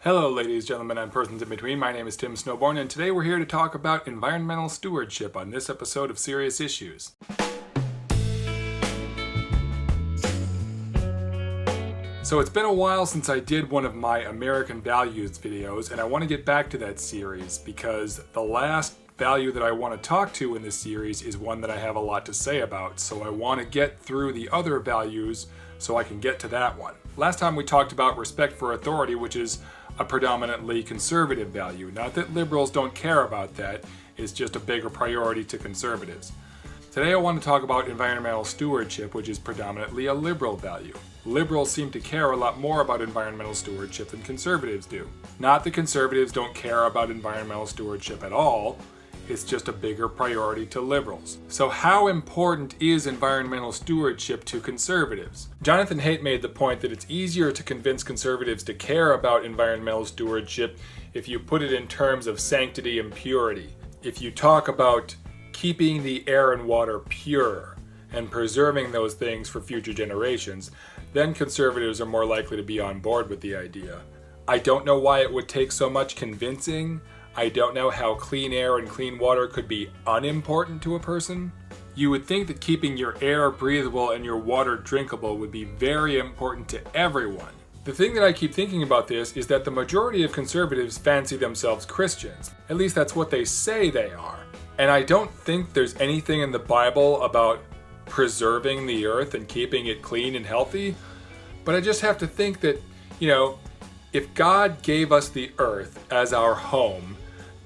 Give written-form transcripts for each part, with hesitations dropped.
Hello ladies, gentlemen, and persons in between. My name is Tim Snowborn, and today we're here to talk about environmental stewardship on this episode of Serious Issues. So it's been a while since I did one of my American values videos, and I want to get back to that series because the last value that I want to talk to in this series is one that I have a lot to say about. So I want to get through the other values so I can get to that one. Last time we talked about respect for authority, which is a predominantly conservative value. Not that liberals don't care about that, it's just a bigger priority to conservatives. Today I want to talk about environmental stewardship, which is predominantly a liberal value. Liberals seem to care a lot more about environmental stewardship than conservatives do. Not that conservatives don't care about environmental stewardship at all, it's just a bigger priority to liberals. So how important is environmental stewardship to conservatives? Jonathan Haidt made the point that it's easier to convince conservatives to care about environmental stewardship if you put it in terms of sanctity and purity. If you talk about keeping the air and water pure and preserving those things for future generations, then conservatives are more likely to be on board with the idea. I don't know why it would take so much convincing. I don't know how clean air and clean water could be unimportant to a person. You would think that keeping your air breathable and your water drinkable would be very important to everyone. The thing that I keep thinking about this is that the majority of conservatives fancy themselves Christians. At least that's what they say they are. And I don't think there's anything in the Bible about preserving the earth and keeping it clean and healthy. But I just have to think that, if God gave us the earth as our home,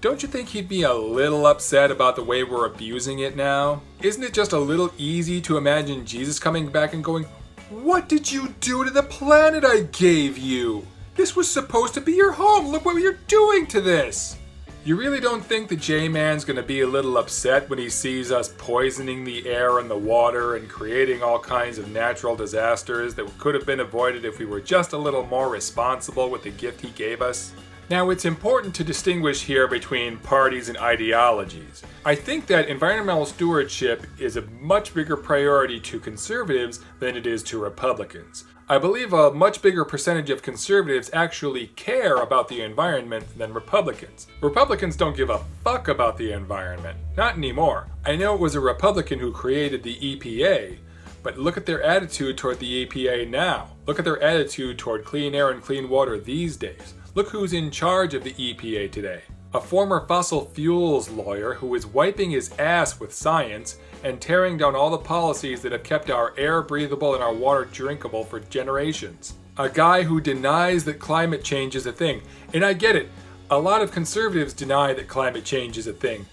don't you think he'd be a little upset about the way we're abusing it now? Isn't it just a little easy to imagine Jesus coming back and going, "What did you do to the planet I gave you? This was supposed to be your home. Look what you're doing to this." You really don't think the J-Man's gonna be a little upset when he sees us poisoning the air and the water and creating all kinds of natural disasters that could have been avoided if we were just a little more responsible with the gift he gave us? Now, it's important to distinguish here between parties and ideologies. I think that environmental stewardship is a much bigger priority to conservatives than it is to Republicans. I believe a much bigger percentage of conservatives actually care about the environment than Republicans. Republicans don't give a fuck about the environment. Not anymore. I know it was a Republican who created the EPA, but look at their attitude toward the EPA now. Look at their attitude toward clean air and clean water these days. Look who's in charge of the EPA today. A former fossil fuels lawyer who is wiping his ass with science and tearing down all the policies that have kept our air breathable and our water drinkable for generations. A guy who denies that climate change is a thing. And I get it. A lot of conservatives deny that climate change is a thing.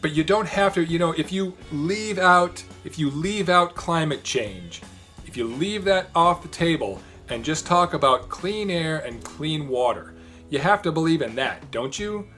But you don't have to, if you leave out climate change, if you leave that off the table and just talk about clean air and clean water, you have to believe in that, don't you?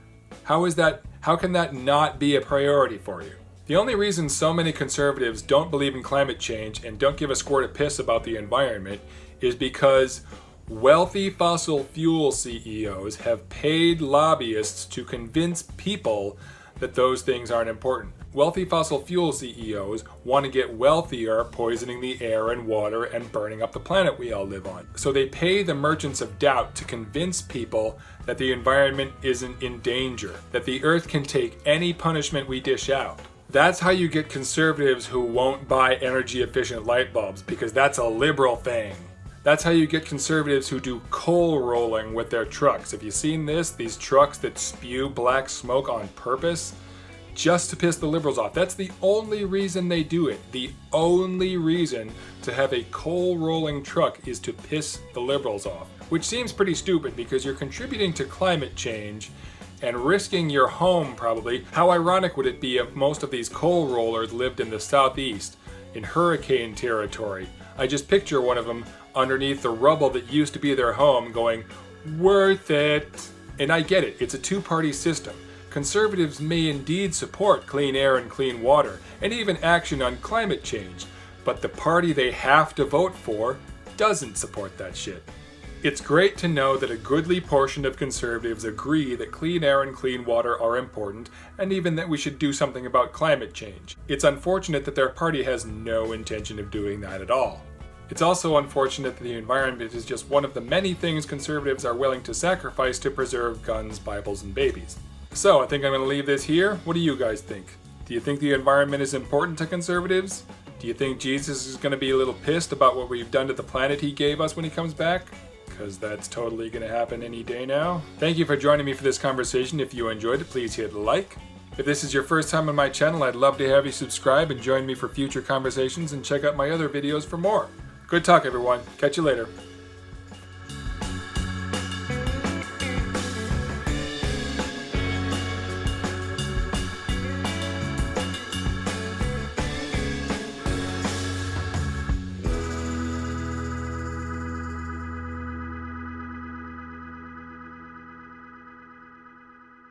How can that not be a priority for you? The only reason so many conservatives don't believe in climate change and don't give a squirt of piss about the environment is because wealthy fossil fuel CEOs have paid lobbyists to convince people that those things aren't important. Wealthy fossil fuel CEOs want to get wealthier, poisoning the air and water and burning up the planet we all live on. So they pay the merchants of doubt to convince people that the environment isn't in danger, that the earth can take any punishment we dish out. That's how you get conservatives who won't buy energy efficient light bulbs, because that's a liberal thing. That's how you get conservatives who do coal rolling with their trucks. Have you seen this? These trucks that spew black smoke on purpose just to piss the liberals off. That's the only reason they do it. The only reason to have a coal rolling truck is to piss the liberals off, which seems pretty stupid because you're contributing to climate change and risking your home probably. How ironic would it be if most of these coal rollers lived in the southeast, in hurricane territory? I just picture one of them underneath the rubble that used to be their home going, "Worth it." And I get it, it's a two-party system. Conservatives may indeed support clean air and clean water, and even action on climate change, but the party they have to vote for doesn't support that shit. It's great to know that a goodly portion of conservatives agree that clean air and clean water are important, and even that we should do something about climate change. It's unfortunate that their party has no intention of doing that at all. It's also unfortunate that the environment is just one of the many things conservatives are willing to sacrifice to preserve guns, Bibles, and babies. So I think I'm going to leave this here. What do you guys think? Do you think the environment is important to conservatives? Do you think Jesus is going to be a little pissed about what we've done to the planet he gave us when he comes back? Because that's totally going to happen any day now. Thank you for joining me for this conversation. If you enjoyed it, please hit like. If this is your first time on my channel, I'd love to have you subscribe and join me for future conversations and check out my other videos for more. Good talk, everyone. Catch you later.